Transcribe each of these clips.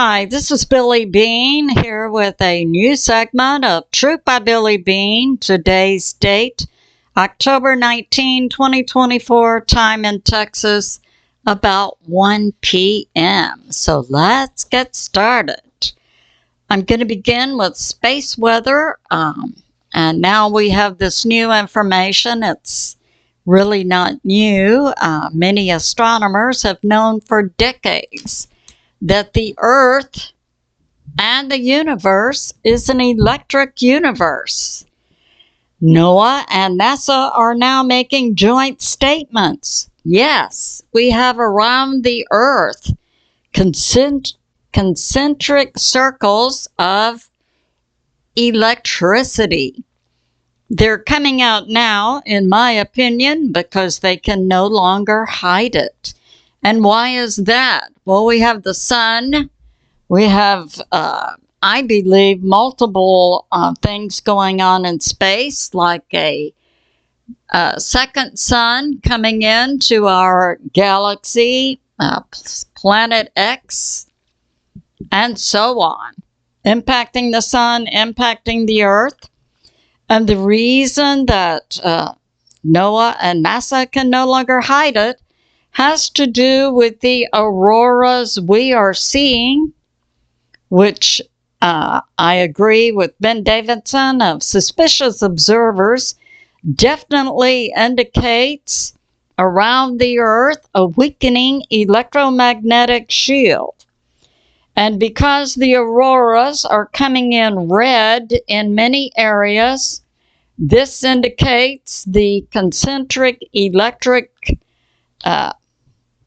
Hi, this is Billie Beene here with a new segment of Truth by Billie Beene. Today's date, October 19, 2024, time in Texas, about 1 p.m. So let's get started. I'm going to begin with space weather. And now we have this new information. It's really not new. Many astronomers have known for decades that the Earth and the universe is an electric universe. NOAA and NASA are now making joint statements. Yes, we have around the Earth concentric circles of electricity. They're coming out now, in my opinion, because they can no longer hide it. And why is that? Well, we have the sun. We have, I believe, multiple things going on in space, like a second sun coming into our galaxy, planet X, and so on, impacting the sun, impacting the Earth. And the reason that NOAA and NASA can no longer hide it has to do with the auroras we are seeing, which I agree with Ben Davidson of Suspicious Observers, definitely indicates around the Earth a weakening electromagnetic shield. And because the auroras are coming in red in many areas, this indicates the concentric electric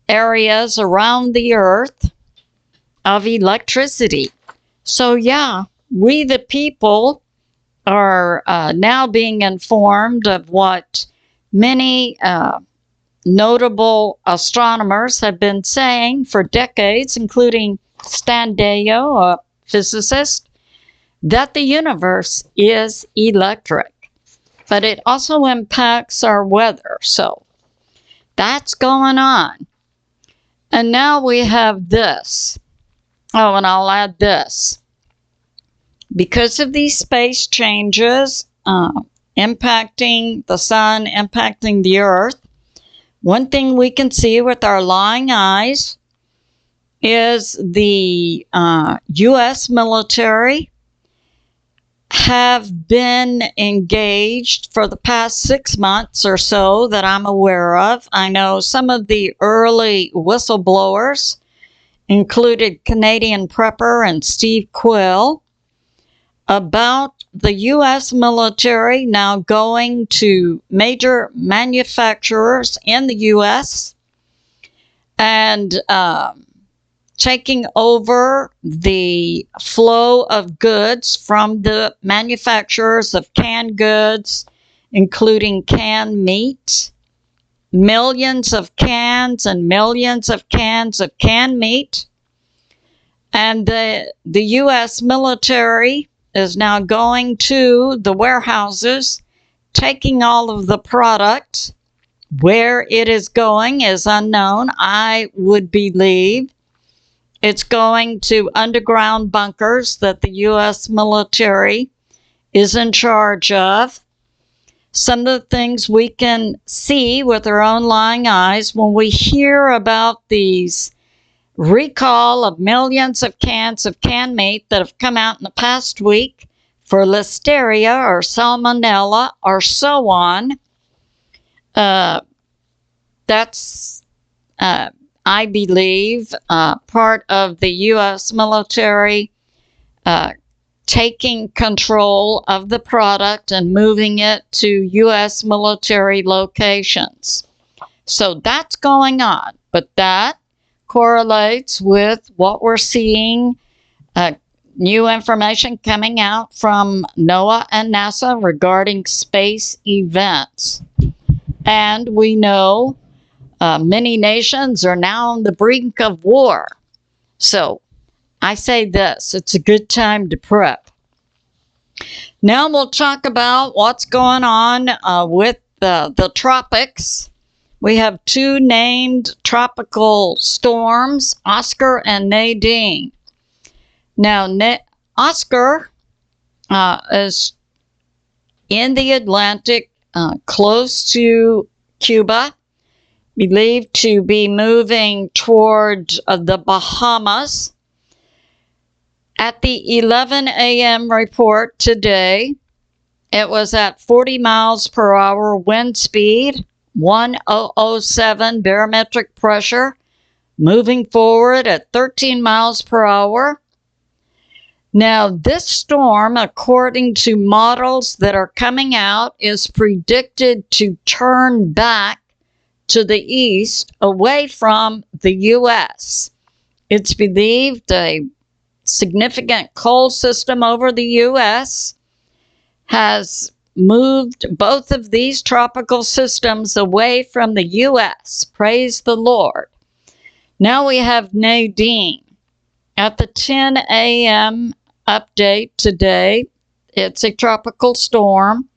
areas around the Earth of electricity. So yeah, we the people are now being informed of what many notable astronomers have been saying for decades, including Stan Deyo, a physicist, that the universe is electric. But it also impacts our weather. So that's going on. And now we have this. Oh, and I'll add this. Because of these space changes impacting the sun, impacting the Earth, one thing we can see with our lying eyes is the U.S. military have been engaged for the past 6 months or so that I'm aware of. I know some of the early whistleblowers included Canadian prepper and Steve Quill about the U.S. military now going to major manufacturers in the U.S. and taking over the flow of goods from the manufacturers of canned goods, including canned meat, millions of cans and millions of cans of canned meat. And the U.S. military is now going to the warehouses, taking all of the product. Where it is going is unknown. I would believe it's going to underground bunkers that the U.S. military is in charge of. Some of the things we can see with our own lying eyes when we hear about these recall of millions of cans of canned meat that have come out in the past week for listeria or salmonella or so on. That's I believe, part of the U.S. military taking control of the product and moving it to U.S. military locations. So that's going on, but that correlates with what we're seeing, new information coming out from NOAA and NASA regarding space events. And we know many nations are now on the brink of war. So I say this, it's a good time to prep. Now we'll talk about what's going on with the tropics. We have two named tropical storms, Oscar and Nadine. Now, Oscar is in the Atlantic, close to Cuba, believed to be moving toward the Bahamas. At the 11 a.m. report today, it was at 40 miles per hour wind speed, 1007 barometric pressure, moving forward at 13 miles per hour. Now, this storm, according to models that are coming out, is predicted to turn back to the east away from the U.S. It's believed a significant cold system over the U.S. has moved both of these tropical systems away from the U.S. Praise the Lord. Now we have Nadine. At the 10 a.m. update today, it's a tropical storm.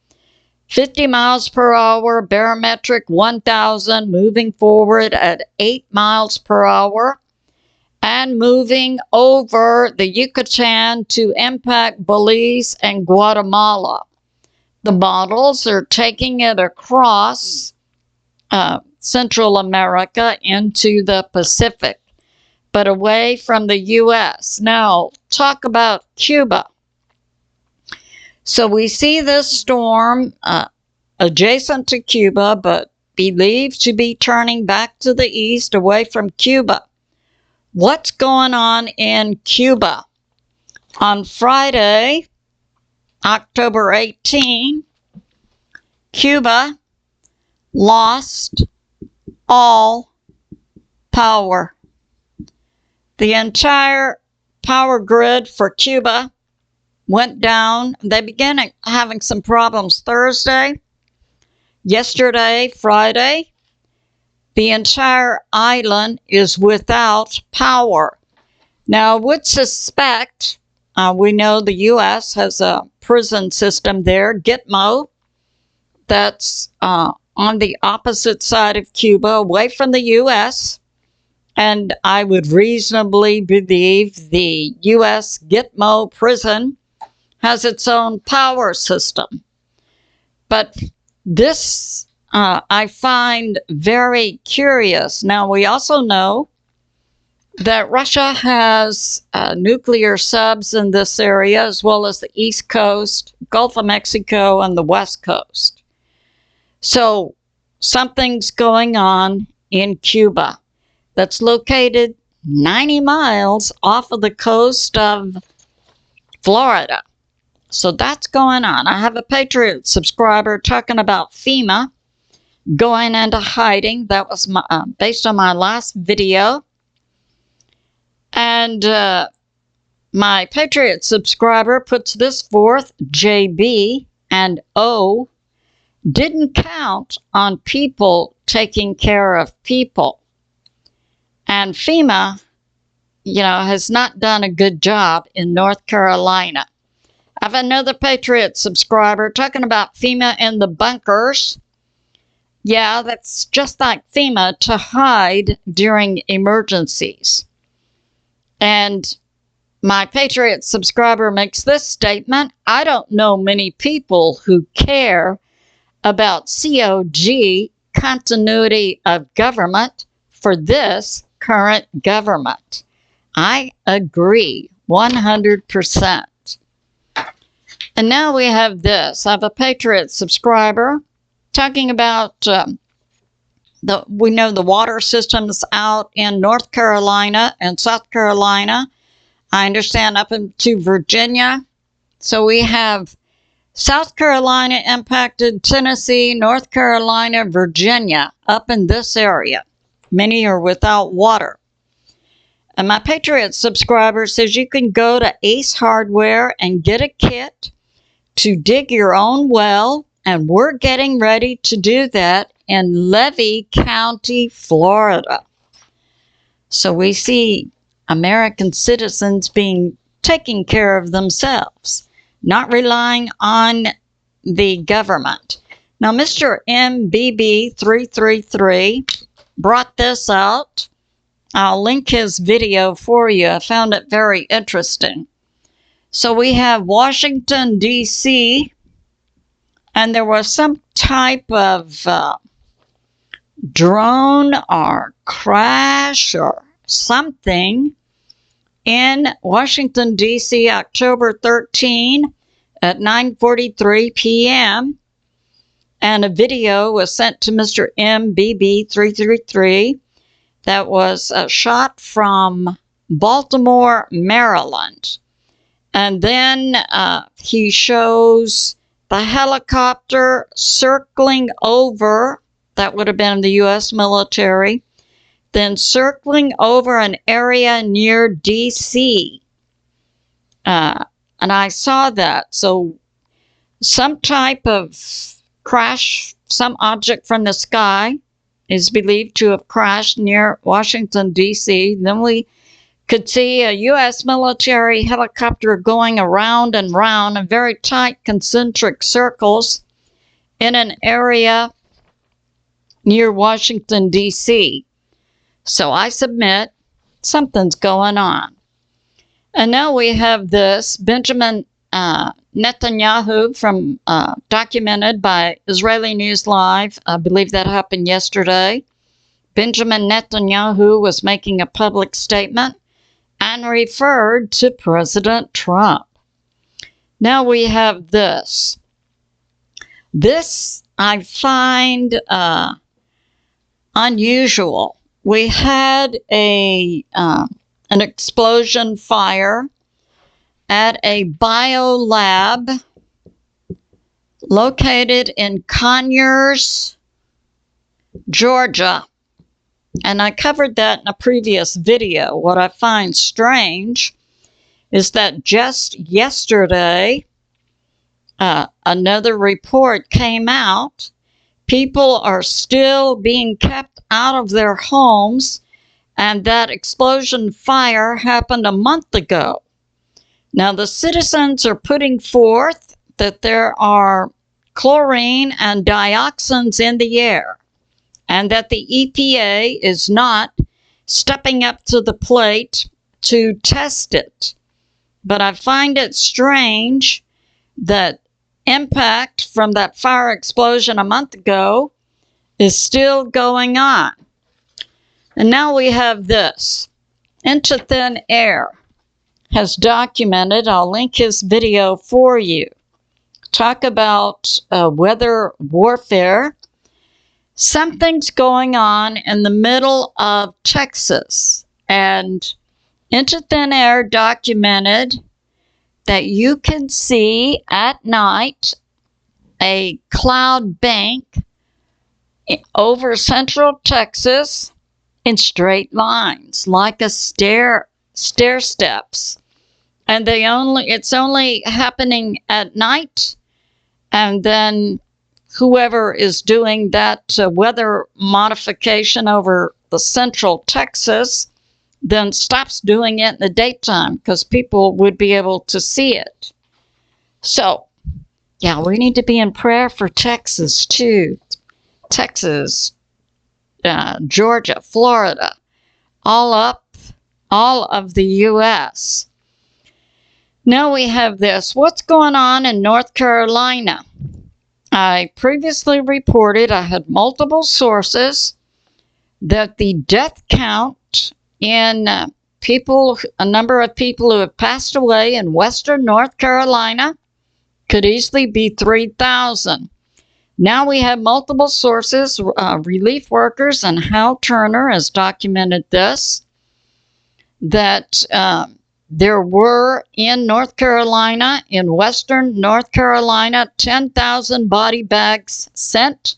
50 miles per hour, barometric 1,000, moving forward at 8 miles per hour and moving over the Yucatan to impact Belize and Guatemala. The models are taking it across Central America into the Pacific, but away from the U.S. Now, talk about Cuba. So we see this storm adjacent to Cuba, but believed to be turning back to the east away from Cuba. What's going on in Cuba? On Friday, October 18, Cuba lost all power. The entire power grid for Cuba went down. They began having some problems Thursday. Yesterday, Friday, the entire island is without power. Now, I would suspect, we know the U.S. has a prison system there, Gitmo, that's on the opposite side of Cuba, away from the U.S., and I would reasonably believe the U.S. Gitmo prison has its own power system. But this I find very curious. Now, we also know that Russia has nuclear subs in this area, as well as the East Coast, Gulf of Mexico, and the West Coast. So something's going on in Cuba that's located 90 miles off of the coast of Florida. So that's going on. I have a Patriot subscriber talking about FEMA going into hiding. That was based on my last video. And my Patriot subscriber puts this forth: JB and O didn't count on people taking care of people. And FEMA, has not done a good job in North Carolina. I have another Patriot subscriber talking about FEMA in the bunkers. Yeah, that's just like FEMA, to hide during emergencies. And my Patriot subscriber makes this statement: I don't know many people who care about COG, continuity of government, for this current government. I agree 100%. And now we have this. I have a Patriot subscriber talking about we know the water systems out in North Carolina and South Carolina. I understand up into Virginia. So we have South Carolina impacted, Tennessee, North Carolina, Virginia, up in this area. Many are without water. And my Patriot subscriber says you can go to Ace Hardware and get a kit to dig your own well, and we're getting ready to do that in Levy County, Florida. So we see American citizens being taking care of themselves, not relying on the government. Now, Mr. MBB333 brought this out. I'll link his video for you. I found it very interesting. So we have Washington, D.C., and there was some type of drone or crash or something in Washington, D.C., October 13 at 9:43 p.m. And a video was sent to Mr. MBB333 that was shot from Baltimore, Maryland. And then he shows the helicopter circling over, that would have been the U.S. military, then circling over an area near D.C. And I saw that. So some type of crash, some object from the sky is believed to have crashed near Washington, D.C. Then we could see a U.S. military helicopter going around and round in very tight concentric circles in an area near Washington, D.C. So I submit something's going on. And now we have this Benjamin Netanyahu from documented by Israeli News Live. I believe that happened yesterday. Benjamin Netanyahu was making a public statement and referred to President Trump. Now we have this. This I find unusual. We had an explosion fire at a biolab located in Conyers, Georgia. And I covered that in a previous video. What I find strange is that just yesterday, another report came out. People are still being kept out of their homes, and that explosion fire happened a month ago. Now, the citizens are putting forth that there are chlorine and dioxins in the air, and that the EPA is not stepping up to the plate to test it. But I find it strange that impact from that fire explosion a month ago is still going on. And now we have this. Into Thin Air has documented, I'll link his video for you, talk about weather warfare. Something's going on in the middle of Texas, and Into Thin Air documented that you can see at night a cloud bank over central Texas in straight lines, like a stair steps. And it's only happening at night, and then whoever is doing that weather modification over the central Texas then stops doing it in the daytime because people would be able to see it. So, yeah, we need to be in prayer for Texas too. Texas, Georgia, Florida, all of the U.S. Now we have this. What's going on in North Carolina? I previously reported, I had multiple sources, that the death count in a number of people who have passed away in western North Carolina could easily be 3,000. Now we have multiple sources, relief workers, and Hal Turner has documented this, that there were in North Carolina, in western North Carolina, 10,000 body bags sent,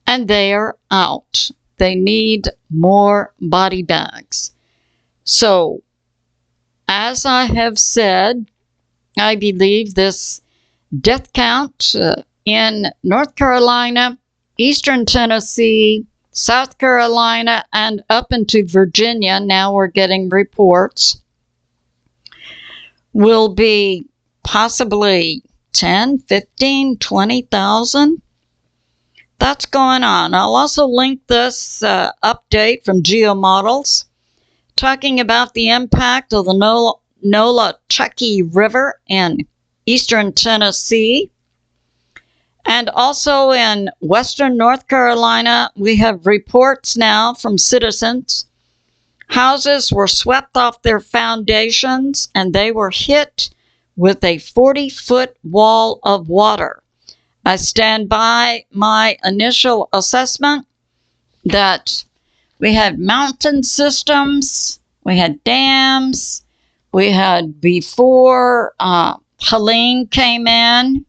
and they are out. They need more body bags. So, as I have said, I believe this death count in North Carolina, eastern Tennessee, South Carolina, and up into Virginia, now we're getting reports, will be possibly 10, 15, 20,000. That's going on. I'll also link this update from GeoModels. talking about the impact of the Nolichunky River in eastern Tennessee. And also in western North Carolina, we have reports now from citizens. Houses were swept off their foundations and they were hit with a 40-foot wall of water. I stand by my initial assessment that we had mountain systems, we had dams, we had before Helene came in,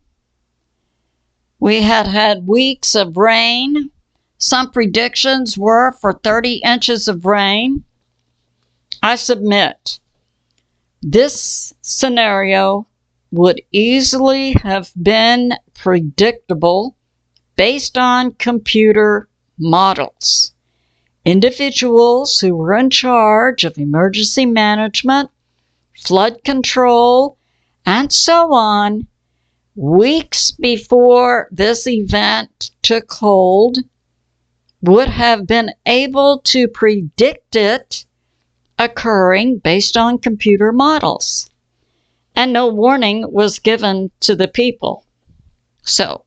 we had weeks of rain. Some predictions were for 30 inches of rain. I submit this scenario would easily have been predictable based on computer models. Individuals who were in charge of emergency management, flood control, and so on, weeks before this event took hold, would have been able to predict it occurring based on computer models. And no warning was given to the people. So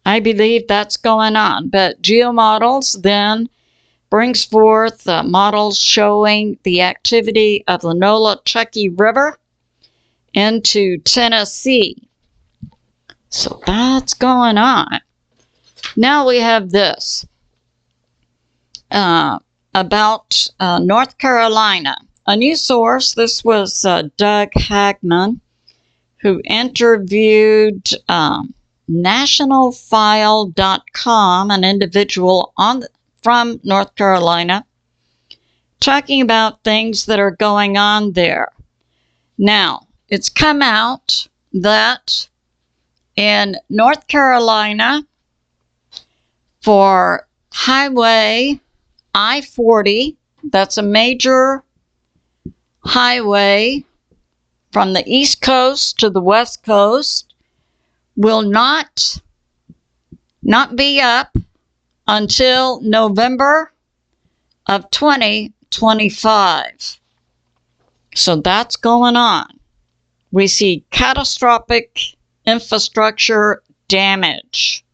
I believe that's going on. But GeoModels then brings forth models showing the activity of the Nolichunky River into Tennessee. So that's going on. Now we have this about North Carolina. A new source, this was Doug Hagman, who interviewed nationalfile.com, an individual from North Carolina, talking about things that are going on there. Now, it's come out that in North Carolina, for Highway I-40, that's a major highway from the East Coast to the West Coast, will not be up until November of 2025. So that's going on. We see catastrophic infrastructure damage.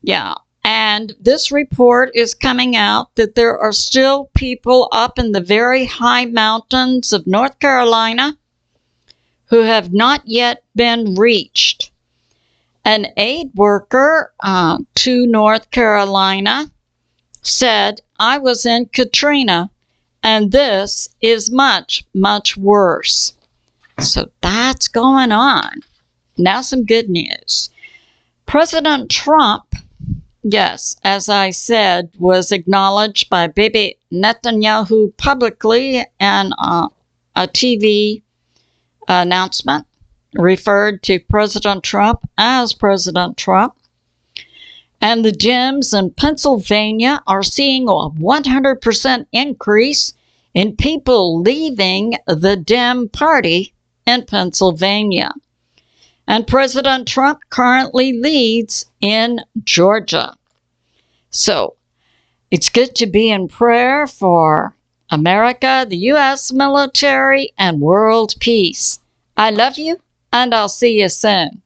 Yeah, and this report is coming out that there are still people up in the very high mountains of North Carolina who have not yet been reached. An aid worker to North Carolina said, "I was in Katrina, and this is much, much worse." So that's going on. Now some good news. President Trump, yes, as I said, was acknowledged by Bibi Netanyahu publicly in a TV announcement, referred to President Trump as President Trump. And the Dems in Pennsylvania are seeing a 100% increase in people leaving the Dem Party in Pennsylvania. And President Trump currently leads in Georgia. So it's good to be in prayer for America, the U.S. military, and world peace. I love you, and I'll see you soon.